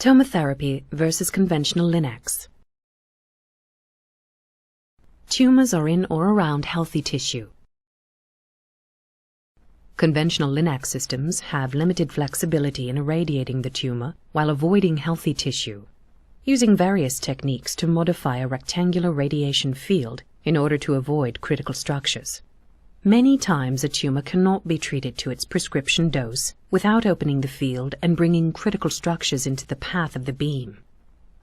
Tomotherapy versus conventional LINACs. Tumors are in or around healthy tissue. Conventional LINAC systems have limited flexibility in irradiating the tumor while avoiding healthy tissue, using various techniques to modify a rectangular radiation field in order to avoid critical structures. Many times a tumor cannot be treated to its prescription dose without opening the field and bringing critical structures into the path of the beam.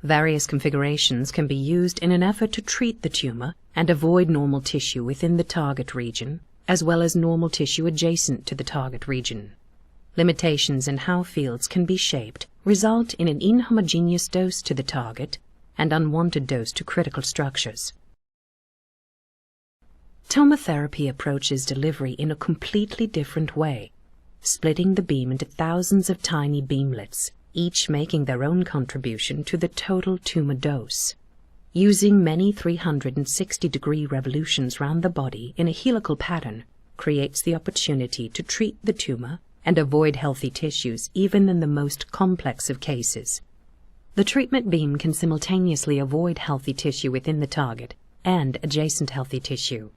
Various configurations can be used in an effort to treat the tumor and avoid normal tissue within the target region, as well as normal tissue adjacent to the target region. Limitations in how fields can be shaped result in an inhomogeneous dose to the target and unwanted dose to critical structures. Tomotherapy approaches delivery in a completely different way, splitting the beam into thousands of tiny beamlets, each making their own contribution to the total tumor dose. Using many 360-degree revolutions round the body in a helical pattern creates the opportunity to treat the tumor and avoid healthy tissues even in the most complex of cases. The treatment beam can simultaneously avoid healthy tissue within the target and adjacent healthy tissue.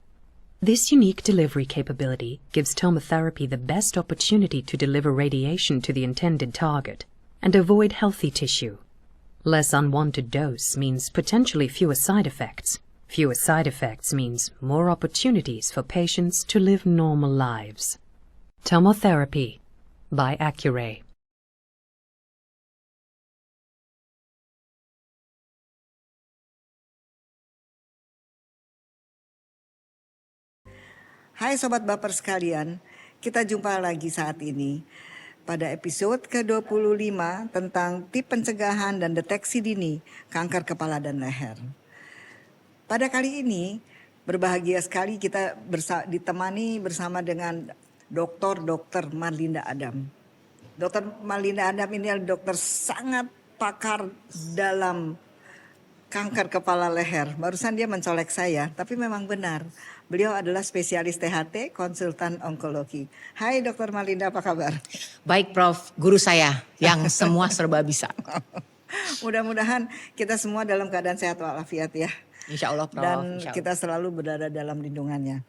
This unique delivery capability gives tomotherapy the best opportunity to deliver radiation to the intended target and avoid healthy tissue. Less unwanted dose means potentially fewer side effects. Fewer side effects means more opportunities for patients to live normal lives. Tomotherapy by Accuray. Hai Sobat Baper sekalian, kita jumpa lagi saat ini pada episode ke-25 tentang tip pencegahan dan deteksi dini kanker kepala dan leher. Pada kali ini berbahagia sekali kita ditemani bersama dengan Dr. Marlinda Adam. Dr. Marlinda Adam ini adalah dokter sangat pakar dalam kanker kepala leher. Barusan dia mencolek saya, tapi memang benar. Beliau adalah spesialis THT, konsultan onkologi. Hai Dr. Marlinda, apa kabar? Baik Prof, guru saya yang semua serba bisa. Mudah-mudahan kita semua dalam keadaan sehat walafiat ya. Insya Allah Prof. Dan Insya Allah. kita selalu berada dalam lindungannya.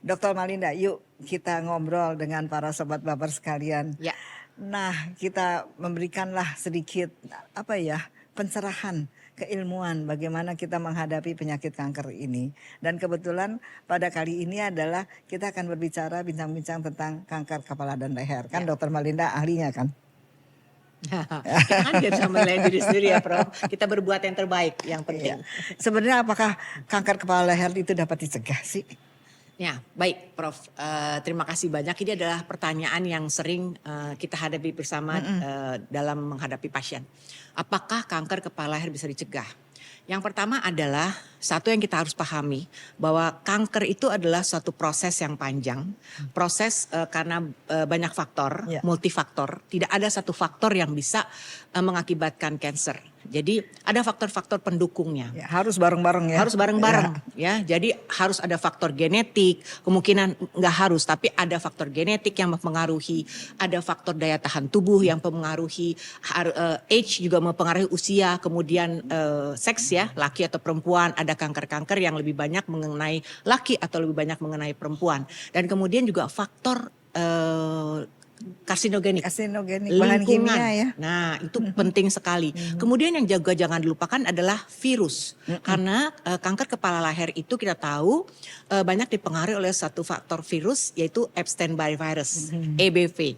Dr. Marlinda, yuk kita ngobrol dengan para Sobat Baper sekalian. Ya. Nah, kita memberikanlah sedikit pencerahan keilmuan bagaimana kita menghadapi penyakit kanker ini. Dan kebetulan pada kali ini adalah kita akan berbicara bincang-bincang tentang kanker kepala dan leher. Kan Dr. Marlinda ahlinya kan? Kita kan biar sama menilai diri sendiri ya Prof. Kita berbuat yang terbaik, yang penting. Sebenarnya apakah kanker kepala leher itu dapat dicegah sih? Ya, baik Prof. Terima kasih banyak. Ini adalah pertanyaan yang sering kita hadapi bersama dalam menghadapi pasien. Apakah kanker kepala leher bisa dicegah? Yang pertama adalah satu yang kita harus pahami bahwa kanker itu adalah suatu proses yang panjang. Proses karena banyak faktor, multifaktor. Tidak ada satu faktor yang bisa mengakibatkan kanker. Jadi ada faktor-faktor pendukungnya. Ya, harus bareng-bareng ya. Harus bareng-bareng ya. Jadi harus ada faktor genetik, kemungkinan nggak harus, tapi ada faktor genetik yang mempengaruhi, ada faktor daya tahan tubuh yang mempengaruhi, age juga mempengaruhi usia, kemudian seks ya, laki atau perempuan, ada kanker-kanker yang lebih banyak mengenai laki atau lebih banyak mengenai perempuan. Dan kemudian juga faktor karsinogenik, bahan kimia ya. Nah itu penting sekali. Kemudian yang juga jangan dilupakan adalah virus. Karena kanker kepala leher itu kita tahu banyak dipengaruhi oleh satu faktor virus yaitu Epstein-Barr virus, EBV.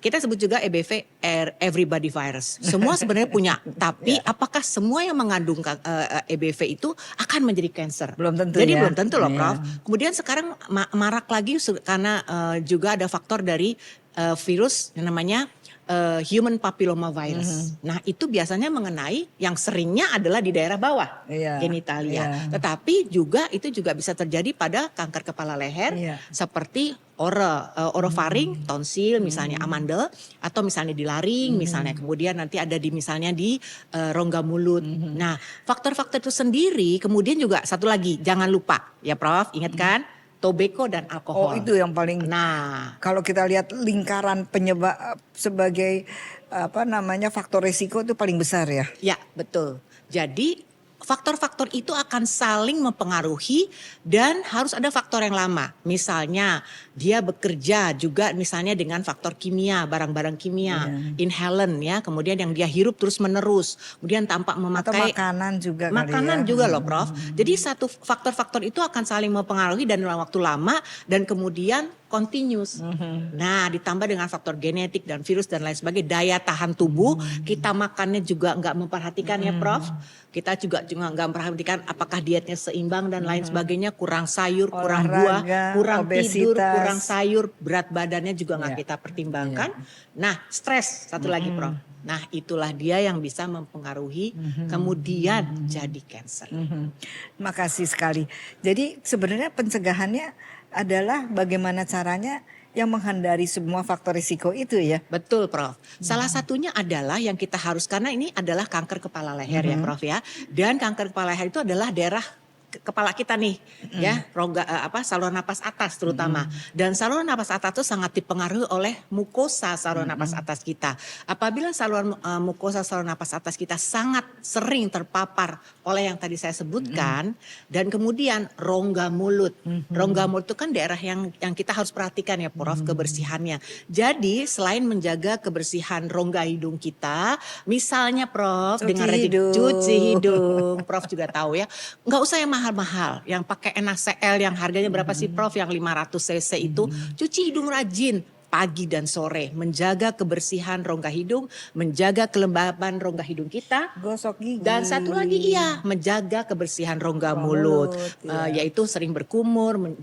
Kita sebut juga EBV, everybody virus. Semua sebenarnya punya, tapi apakah semua yang mengandung EBV itu akan menjadi kanker? Belum tentu. Jadi ya? belum tentu loh Prof. Kemudian sekarang marak lagi karena juga ada faktor dari virus yang namanya human papilloma virus. Nah itu biasanya mengenai yang seringnya adalah di daerah bawah genitalia. Tetapi juga itu juga bisa terjadi pada kanker kepala leher seperti orofaring, tonsil, misalnya amandel, atau misalnya di laring, misalnya kemudian nanti ada di misalnya di rongga mulut. Nah faktor-faktor itu sendiri kemudian juga satu lagi jangan lupa ya Prof, ingat kan? Tobacco dan alkohol. Oh itu yang paling. Nah, kalau kita lihat lingkaran penyebab sebagai faktor risiko itu paling besar ya. Ya, betul. Jadi faktor-faktor itu akan saling mempengaruhi dan harus ada faktor yang lama. Misalnya dia bekerja juga misalnya dengan faktor kimia, barang-barang kimia, inhalant ya, kemudian yang dia hirup terus-menerus, kemudian tanpa Atau memakai makanan juga kali makanan ya. juga loh Prof. Jadi satu faktor-faktor itu akan saling mempengaruhi dan dalam waktu lama dan kemudian continuous. Nah, ditambah dengan faktor genetik dan virus dan lain sebagainya, daya tahan tubuh, kita makannya juga nggak memperhatikan ya Prof. Kita juga nggak memperhatikan apakah dietnya seimbang dan lain sebagainya, kurang sayur, kurang buah, Olahraga, kurang tidur, obesitas. kurang sayur, berat badannya juga nggak Iya. kita pertimbangkan. Nah, stres satu lagi Prof. Nah, itulah dia yang bisa mempengaruhi kemudian jadi cancer. Makasih sekali. Jadi sebenarnya pencegahannya adalah bagaimana caranya yang menghindari semua faktor risiko itu ya. Betul Prof. Salah satunya adalah yang kita harus, karena ini adalah kanker kepala leher ya Prof ya. Dan kanker kepala leher itu adalah daerah kepala kita nih ya, saluran napas atas terutama. Dan saluran napas atas itu sangat dipengaruhi oleh mukosa saluran napas atas kita. Apabila saluran mukosa saluran napas atas kita sangat sering terpapar oleh yang tadi saya sebutkan dan kemudian rongga mulut. Rongga mulut itu kan daerah yang kita harus perhatikan ya Prof, kebersihannya. Jadi selain menjaga kebersihan rongga hidung kita, misalnya Prof dengan rajin cuci hidung, Prof juga tahu ya, nggak usah yang mahal-mahal, yang pakai NaCl yang harganya berapa sih Prof, yang 500 cc itu, cuci hidung rajin pagi dan sore, menjaga kebersihan rongga hidung, menjaga kelembaban rongga hidung kita. Gosok gigi. Dan satu lagi menjaga kebersihan rongga mulut, yaitu sering berkumur,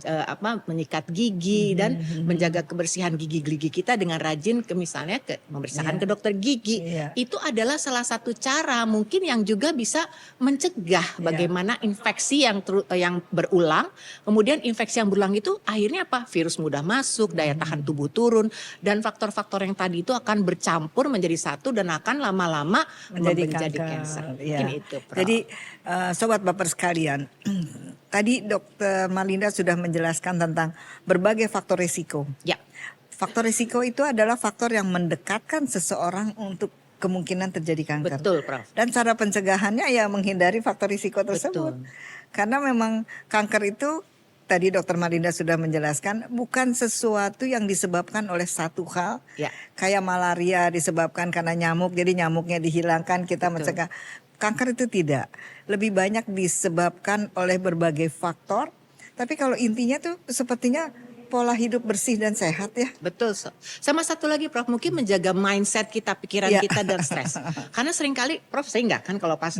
menyikat gigi dan menjaga kebersihan gigi-gigi kita dengan rajin misalnya membersihkan ke dokter gigi. Itu adalah salah satu cara mungkin yang juga bisa mencegah bagaimana infeksi yang berulang. Kemudian infeksi yang berulang itu akhirnya apa? Virus mudah masuk, daya tahan tubuh turun. Dan faktor-faktor yang tadi itu akan bercampur menjadi satu dan akan lama-lama menjadi cancer. Ya. Itu, Prof. Jadi sobat baper sekalian, tadi Dr. Marlinda sudah menjelaskan tentang berbagai faktor risiko. Ya. Faktor risiko itu adalah faktor yang mendekatkan seseorang untuk kemungkinan terjadi kanker. Betul, Prof. Dan cara pencegahannya ya menghindari faktor risiko tersebut. Betul. Karena memang kanker itu tadi Dr. Marlinda sudah menjelaskan bukan sesuatu yang disebabkan oleh satu hal. Ya. Kayak malaria disebabkan karena nyamuk, jadi nyamuknya dihilangkan kita mencegah. Kanker itu tidak. Lebih banyak disebabkan oleh berbagai faktor. Tapi kalau intinya tuh sepertinya pola hidup bersih dan sehat ya. Betul. Sama satu lagi Prof, mungkin menjaga mindset kita, pikiran kita dan stres. Karena seringkali Prof, saya enggak kan kalau pas,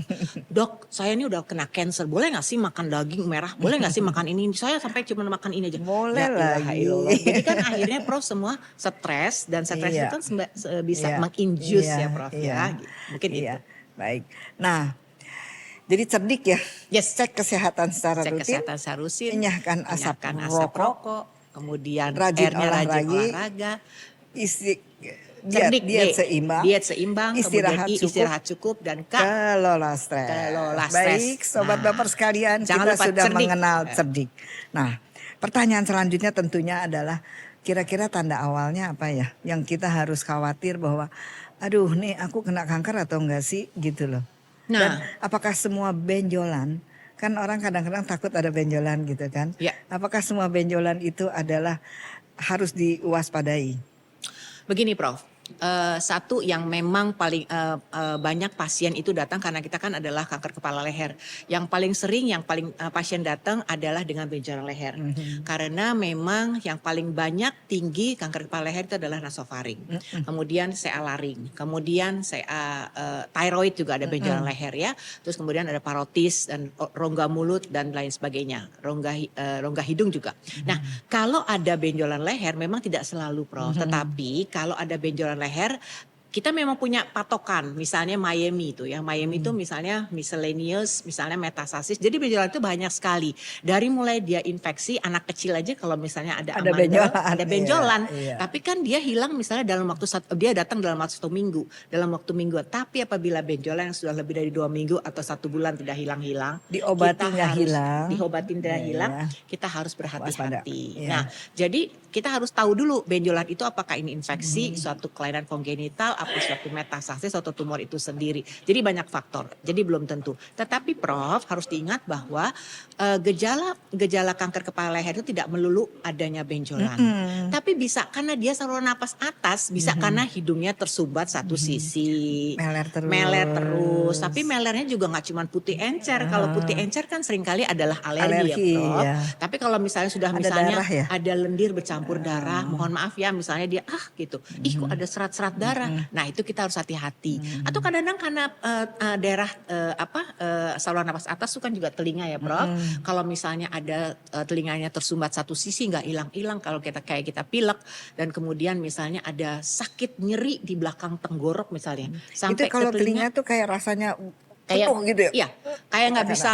dok saya ini udah kena cancer, boleh gak sih makan daging merah, boleh gak sih makan ini, saya sampai cuma makan ini aja. Boleh lagi. Jadi kan akhirnya Prof semua stres dan stres itu kan bisa menginduce ya Prof ya. Mungkin itu. Baik. Nah, jadi cerdik ya. Yes. Cek kesehatan secara rutin. Kesehatan secara rutin. Enyahkan asap rokok. Kemudian rajin rajin olahraga. Diet seimbang. Istirahat cukup dan kelola stres. Baik, sobat baper sekalian, kita sudah mengenal cerdik. Nah, pertanyaan selanjutnya tentunya adalah kira-kira tanda awalnya apa ya? Yang kita harus khawatir bahwa aduh nih aku kena kanker atau enggak sih gitu loh. Dan apakah semua benjolan, kan orang kadang-kadang takut ada benjolan gitu kan. Ya. Apakah semua benjolan itu adalah harus diwaspadai? Begini Prof, satu yang memang paling banyak pasien itu datang karena kita kan adalah kanker kepala leher. Yang paling sering, yang paling pasien datang adalah dengan benjolan leher. Karena memang yang paling banyak tinggi kanker kepala leher itu adalah nasofaring. Kemudian CA laring, kemudian CA thyroid juga ada benjolan leher ya. Terus kemudian ada parotis dan rongga mulut dan lain sebagainya. Rongga hidung juga. Nah, kalau ada benjolan leher memang tidak selalu Prof. Tetapi kalau ada benjolan leher, kita memang punya patokan, misalnya Miami itu ya. Miami itu misalnya miscellaneous, misalnya metastasis. Jadi benjolan itu banyak sekali. Dari mulai dia infeksi, anak kecil aja kalau misalnya ada benjolan. Iya. Tapi kan dia hilang misalnya dalam waktu dia datang dalam waktu 1 minggu, dalam waktu minggu. Tapi apabila benjolan yang sudah lebih dari 2 minggu atau 1 bulan tidak hilang-hilang, diobatin tidak hilang, kita harus berhati-hati. Iya. Nah, jadi kita harus tahu dulu benjolan itu apakah ini infeksi, suatu kelainan kongenital, apa suatu metastasis atau tumor itu sendiri. Jadi banyak faktor. Jadi belum tentu. Tetapi Prof harus diingat bahwa gejala kanker kepala leher itu tidak melulu adanya benjolan. Tapi bisa karena dia saluran napas atas, bisa karena hidungnya tersumbat satu sisi. Meler terus. Tapi melernya juga nggak cuma putih encer. Kalau putih encer kan seringkali adalah alergi ya Prof. Ya. Tapi kalau misalnya sudah Ada misalnya darah ya? ada lendir bercampur darah, mohon maaf ya misalnya dia gitu. Ih kok ada serat-serat darah. Nah itu kita harus hati-hati. Atau kadang-kadang karena daerah saluran napas atas itu kan juga telinga ya Prof. Kalau misalnya ada telinganya tersumbat satu sisi nggak hilang-hilang, kalau kita pilek dan kemudian misalnya ada sakit nyeri di belakang tenggorok misalnya. Sampai Itu kalau ke telinga tuh kayak rasanya kayak penuh gitu ya? Iya, kayak nggak bisa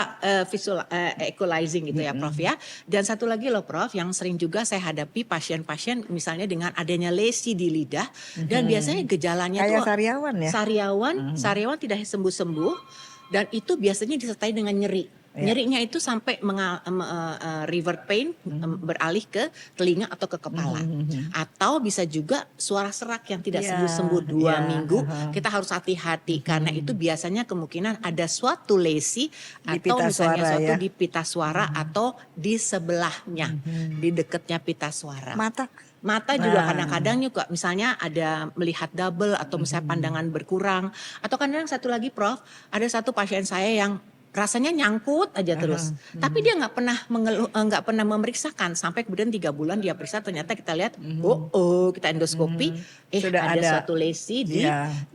equalizing gitu ya Prof ya. Dan satu lagi loh Prof, yang sering juga saya hadapi pasien-pasien misalnya dengan adanya lesi di lidah dan biasanya gejalanya Kayak tuh sariawan ya? Sariawan tidak sembuh-sembuh dan itu biasanya disertai dengan nyeri. Nyerinya itu sampai revert pain beralih ke telinga atau ke kepala. Atau bisa juga suara serak yang tidak sembuh-sembuh 2 minggu. Kita harus hati-hati karena itu biasanya kemungkinan ada suatu lesi Di atau pita misalnya suara suatu ya? di pita suara atau di sebelahnya, di dekatnya pita suara. Mata juga kadang-kadang juga misalnya ada melihat double atau misalnya pandangan berkurang. Atau kadang satu lagi Prof, ada satu pasien saya yang rasanya nyangkut aja terus, tapi dia nggak pernah memeriksakan sampai kemudian 3 bulan dia periksa ternyata kita lihat, kita endoskopi, Sudah ada ada suatu lesi di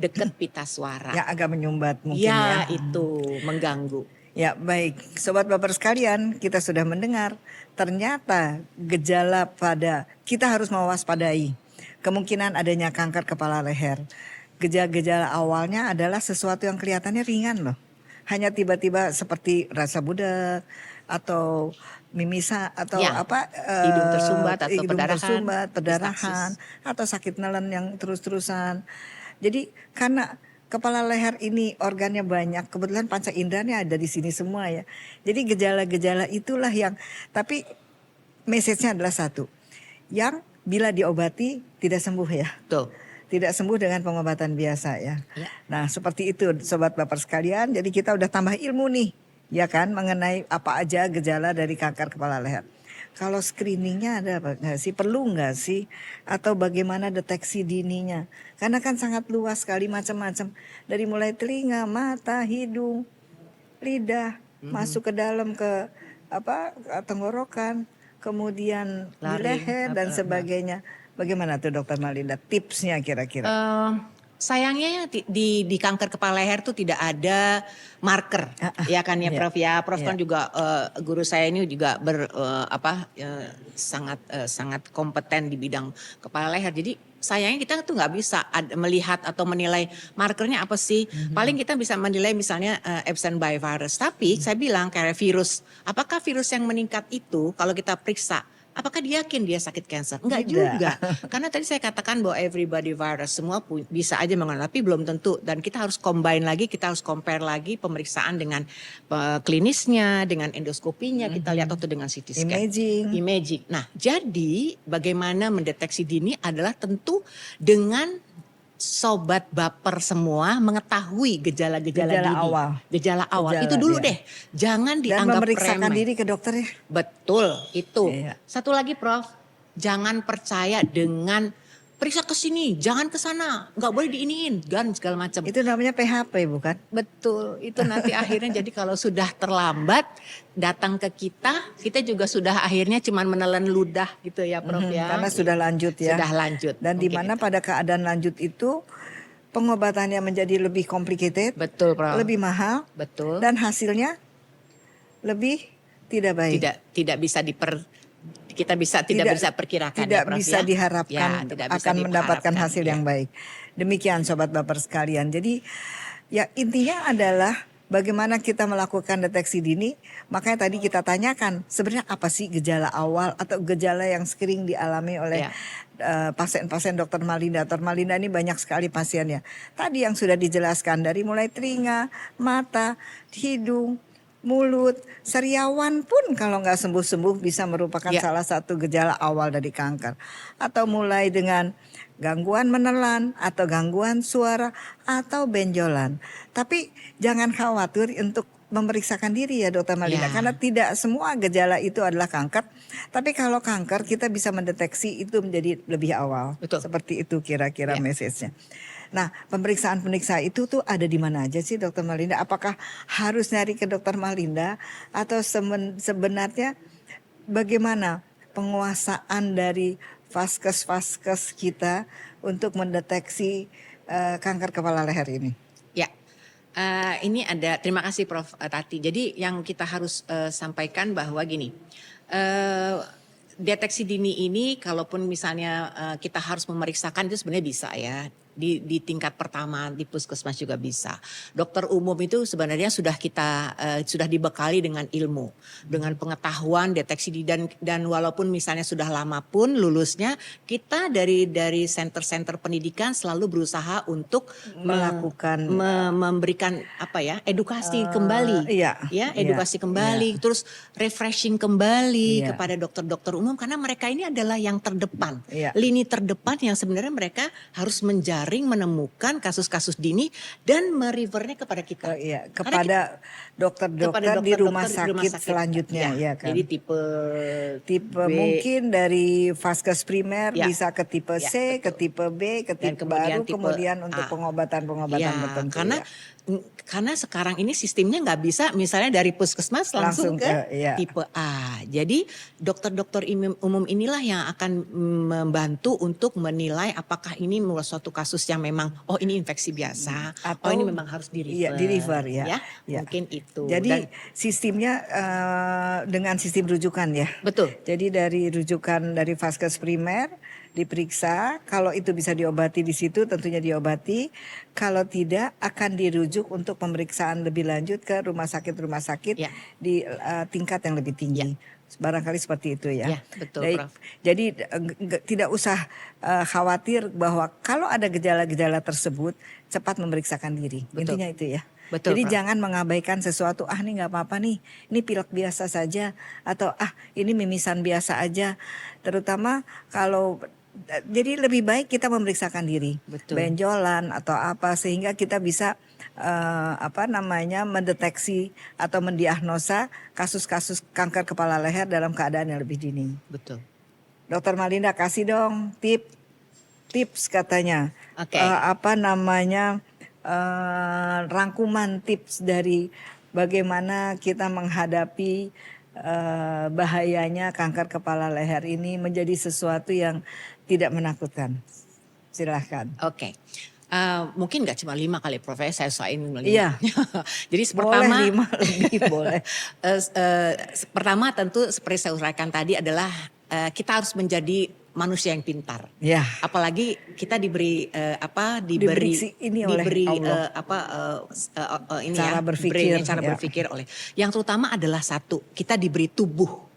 dekat pita suara. Ya agak menyumbat mungkin ya. Itu mengganggu. Ya baik, Sobat Baper sekalian, kita sudah mendengar ternyata gejala pada kita harus mewaspadai kemungkinan adanya kanker kepala leher. Gejala-gejala awalnya adalah sesuatu yang kelihatannya ringan loh. Hanya tiba-tiba seperti rasa budak atau mimisa atau hidung tersumbat atau pendarahan atau sakit nelen yang terus-terusan. Jadi karena kepala leher ini organnya banyak, kebetulan panca inderanya ada di sini semua ya. Jadi gejala-gejala itulah yang, tapi message-nya adalah satu, yang bila diobati tidak sembuh ya. Tuh. Tidak sembuh dengan pengobatan biasa ya. Nah seperti itu Sobat Baper sekalian, jadi kita udah tambah ilmu nih ya kan mengenai apa aja gejala dari kanker kepala leher. Kalau screeningnya ada apa nggak sih? Perlu nggak sih? Atau bagaimana deteksi dininya? Karena kan sangat luas sekali macam-macam. Dari mulai telinga, mata, hidung, lidah, masuk ke dalam ke tenggorokan, kemudian di leher dan sebagainya. Bagaimana tuh Dokter Malinda tipsnya kira-kira? Sayangnya di kanker kepala leher tuh tidak ada marker, ya kan ya Prof ya. Prof kan juga guru saya ini juga sangat kompeten di bidang kepala leher. Jadi sayangnya kita tuh nggak bisa melihat atau menilai markernya apa sih. Paling kita bisa menilai misalnya Epstein-Barr virus. Tapi saya bilang kayak virus, apakah virus yang meningkat itu kalau kita periksa, apakah dia yakin dia sakit kanker? Enggak juga. Karena tadi saya katakan bahwa everybody virus semua bisa aja mengenal, tapi belum tentu. Dan kita harus combine lagi, kita harus compare lagi pemeriksaan dengan klinisnya, dengan endoskopinya, kita lihat atau dengan CT scan. Imaging. Nah, jadi bagaimana mendeteksi dini adalah tentu dengan Sobat Baper semua mengetahui gejala-gejala dini. Gejala awal. Itu dulu deh. Jangan dianggap remeh. Dan memeriksakan diri ke dokter ya. Betul, itu. Satu lagi Prof, jangan percaya dengan periksa ke sini, jangan ke sana, nggak boleh diiniin, dan segala macam. Itu namanya PHP bukan? Betul, itu nanti akhirnya jadi kalau sudah terlambat datang ke kita juga sudah akhirnya cuman menelan ludah gitu ya Prof ya. Karena sudah lanjut ya. Sudah lanjut. Dan di mana pada keadaan lanjut itu pengobatannya menjadi lebih complicated. Betul Prof. Lebih mahal. Betul. Dan hasilnya lebih tidak baik. Tidak bisa tidak bisa perkirakan tidak ya, Prof, bisa ya? diharapkan tidak bisa akan mendapatkan hasil yang baik. Demikian Sobat Baper sekalian. Jadi ya intinya adalah bagaimana kita melakukan deteksi dini. Makanya tadi kita tanyakan sebenarnya apa sih gejala awal atau gejala yang sering dialami oleh pasien-pasien Dokter Malinda. Dokter Malinda ini banyak sekali pasiennya. Tadi yang sudah dijelaskan dari mulai telinga, mata, hidung, mulut, sariawan pun kalau nggak sembuh-sembuh bisa merupakan salah satu gejala awal dari kanker. Atau mulai dengan gangguan menelan atau gangguan suara atau benjolan. Tapi jangan khawatir untuk memeriksakan diri ya Dokter Malina, Ya. karena tidak semua gejala itu adalah kanker. Tapi kalau kanker kita bisa mendeteksi itu menjadi lebih awal. Betul. Seperti itu kira-kira Ya. message-nya. Nah, pemeriksaan-pemeriksaan itu tuh ada di mana aja sih Dokter Malinda? Apakah harus nyari ke Dokter Malinda atau sebenarnya bagaimana penguasaan dari vaskes-vaskes kita untuk mendeteksi kanker kepala leher ini? Ya, ini ada, terima kasih Prof. Tati. Jadi yang kita harus sampaikan bahwa gini, deteksi dini ini kalaupun misalnya kita harus memeriksakan itu sebenarnya bisa ya. Di tingkat pertama di puskesmas juga bisa. Dokter umum itu sebenarnya sudah sudah dibekali dengan ilmu, dengan pengetahuan deteksi dini, dan walaupun misalnya sudah lama pun lulusnya, kita dari center-center pendidikan selalu berusaha untuk Melakukan memberikan apa ya, edukasi kembali, iya, ya edukasi kembali, terus refreshing kembali Iya. kepada dokter-dokter umum karena mereka ini adalah yang terdepan, Iya. lini terdepan yang sebenarnya mereka harus menjaring, menemukan kasus-kasus dini dan merefernya kepada kita. Iya, Karena kepada dokter-dokter di rumah sakit selanjutnya ya kan. Jadi tipe Tipe B, mungkin dari vaskes primer Ya. bisa ke tipe Ya, C, ke betul. tipe B, ke Dan tipe kemudian baru, tipe kemudian untuk A. pengobatan-pengobatan Ya, tertentu. karena ya. karena sekarang ini sistemnya nggak bisa misalnya dari puskesmas langsung ke iya. tipe A. Jadi dokter-dokter umum inilah yang akan membantu untuk menilai apakah ini suatu kasus yang memang ini infeksi biasa, Atau- ini memang harus Iya, di-refer, ya. Ya. Mungkin itu. Jadi Dan- sistemnya dengan sistem rujukan ya. betul. Jadi dari rujukan dari vaskes primer diperiksa, kalau itu bisa diobati di situ tentunya diobati. Kalau tidak akan dirujuk untuk pemeriksaan lebih lanjut ke rumah sakit Ya. di tingkat yang lebih tinggi. Barangkali seperti itu ya. Ya, betul, Baik. Prof. Jadi tidak usah khawatir bahwa kalau ada gejala-gejala tersebut cepat memeriksakan diri. Betul. Intinya itu ya. Betul, Jadi Prof. jangan mengabaikan sesuatu, ini nggak apa-apa nih, ini pilek biasa saja, atau ini mimisan biasa aja. Terutama kalau, jadi lebih baik kita memeriksakan diri, Betul. benjolan atau apa, sehingga kita bisa mendeteksi atau mendiagnosa kasus-kasus kanker kepala leher dalam keadaan yang lebih dini. Betul. Dokter Malinda kasih dong tips katanya. Oke. Rangkuman tips dari bagaimana kita menghadapi bahayanya kanker kepala leher ini menjadi sesuatu yang tidak menakutkan. Silahkan. Oke. Mungkin nggak cuma 5 kali Prof, saya usahain 5. Iya. Jadi Boleh pertama 5 lebih boleh. pertama tentu seperti saya uraikan tadi adalah kita harus menjadi manusia yang pintar. Ya. Apalagi kita diberi Diberi ini oleh Allah. Cara berpikir, cara ya. berpikir oleh. Yang terutama adalah satu, kita diberi tubuh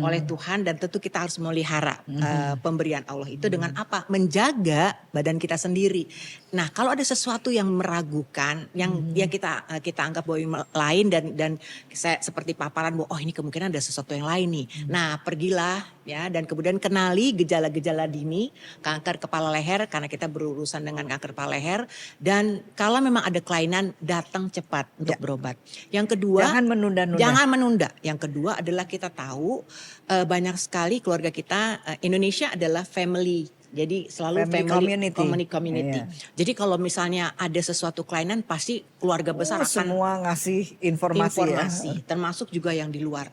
oleh Tuhan dan tentu kita harus memelihara pemberian Allah itu dengan apa? Menjaga badan kita sendiri. Nah, kalau ada sesuatu yang meragukan, yang kita anggap bahwa lain dan saya seperti paparan bahwa ini kemungkinan ada sesuatu yang lain nih. Nah, pergilah ya dan kemudian kenali gejala-gejala dini kanker kepala leher karena kita berurusan dengan kanker kepala leher, dan kalau memang ada kelainan datang cepat untuk berobat. Yang kedua, Jangan menunda-nunda. Jangan menunda. Yang kedua adalah kita tahu banyak sekali keluarga kita, Indonesia adalah family. Jadi selalu Family community. Iya. Jadi kalau misalnya ada sesuatu kelainan pasti keluarga besar akan semua ngasih informasi. Ya. termasuk juga yang di luar.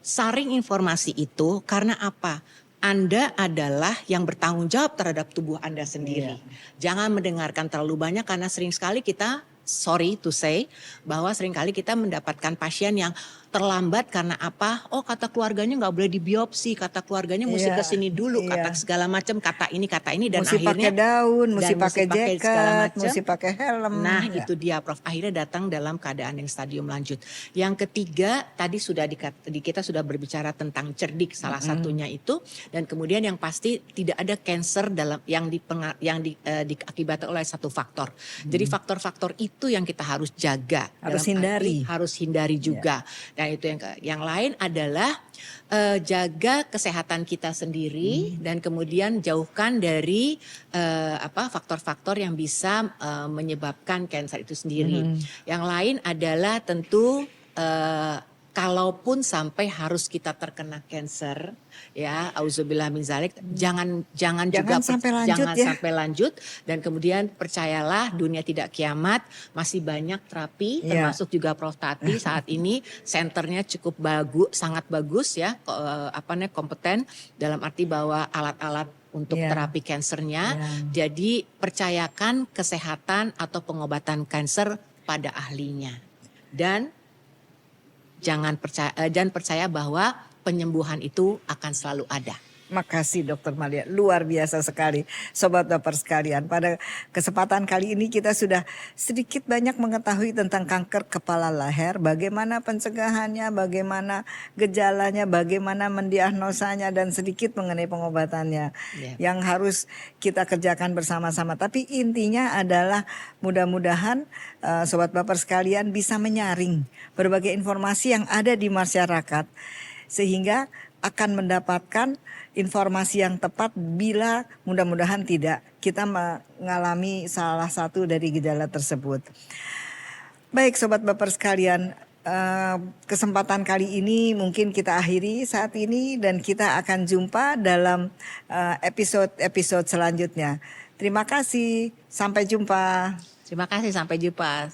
Saring informasi itu karena apa? Anda adalah yang bertanggung jawab terhadap tubuh Anda sendiri. Jangan mendengarkan terlalu banyak karena sering sekali kita, sorry to say, bahwa sering kali kita mendapatkan pasien yang terlambat karena apa? Kata keluarganya nggak boleh dibiopsi, kata keluarganya mesti Iya, kesini dulu, iya. kata segala macam, kata ini dan Mesti akhirnya pakai daun, mesti dan pakai segala jaket, macam. mesti pakai helm. Nah Ya. itu dia Prof, akhirnya datang dalam keadaan yang stadium lanjut. Yang ketiga tadi sudah kita sudah berbicara tentang cerdik salah satunya itu, dan kemudian yang pasti tidak ada cancer dalam yang diakibatkan oleh satu faktor. Jadi faktor-faktor itu yang kita harus jaga. Harus Dalam arti hindari. harus hindari juga. Dan itu yang lain adalah jaga kesehatan kita sendiri dan kemudian jauhkan dari faktor-faktor yang bisa menyebabkan kanker itu sendiri. Yang lain adalah tentu kalaupun sampai harus kita terkena kanker, ya, auzubillah min zalik, jangan sampai lanjut dan kemudian percayalah dunia tidak kiamat, masih banyak terapi termasuk juga prostati saat ini senternya cukup sangat bagus ya, kompeten dalam arti bahwa alat-alat untuk terapi kansernya. Jadi percayakan kesehatan atau pengobatan kanker pada ahlinya. Dan jangan percaya bahwa penyembuhan itu akan selalu ada. Makasih Dr. Malia, luar biasa sekali Sobat Baper sekalian. Pada kesempatan kali ini kita sudah sedikit banyak mengetahui tentang kanker kepala leher, bagaimana pencegahannya, bagaimana gejalanya, bagaimana mendiagnosanya, dan sedikit mengenai pengobatannya yang harus kita kerjakan bersama-sama. Tapi intinya adalah mudah-mudahan Sobat Baper sekalian bisa menyaring berbagai informasi yang ada di masyarakat sehingga akan mendapatkan informasi yang tepat bila mudah-mudahan tidak kita mengalami salah satu dari gejala tersebut. Baik Sobat Baper sekalian, kesempatan kali ini mungkin kita akhiri saat ini dan kita akan jumpa dalam episode selanjutnya. Terima kasih, sampai jumpa. Terima kasih, sampai jumpa.